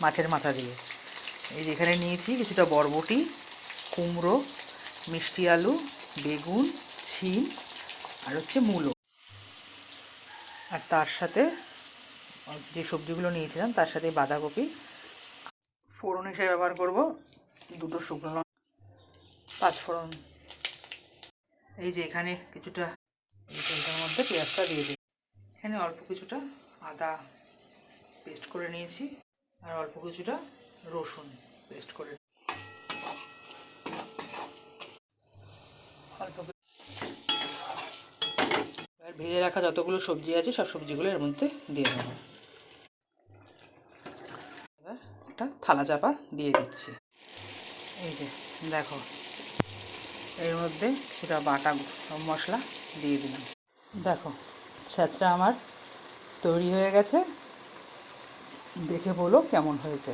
মাছের মাথা দিয়ে। এই যে এখানে নিয়েছি কিছুটা বরবটি, কুমড়ো, মিষ্টি আলু, বেগুন, শিম আর হচ্ছে মূলো। আর তার সাথে যে সবজিগুলো নিয়েছিলাম তার সাথে বাঁধাকপি। ফোড়ন হিসেবে ব্যবহার করব দুটো শুকনো লঙ্কা, 5 ফোড়ন। এই যে এখানে কিছুটা এই তেলটার মধ্যে পেঁয়াজটা দিয়ে দিই। এখানে অল্প কিছুটা আদা পেস্ট করে নিয়েছি আর অল্প কিছুটা রসুন পেস্ট করে অল্প। এবার ভেজে রাখা যতগুলো সবজি আছে সব সবজিগুলো এর মধ্যে দিয়ে দেবো। এবার একটা থালা চাপা দিয়ে দিচ্ছি। এই যে দেখো এর মধ্যে কিছুটা বাটা মশলা দিয়ে দিলাম। দেখো ছ্যাঁচড়া আমার তৈরি হয়ে গেছে, দেখে বলো কেমন হয়েছে।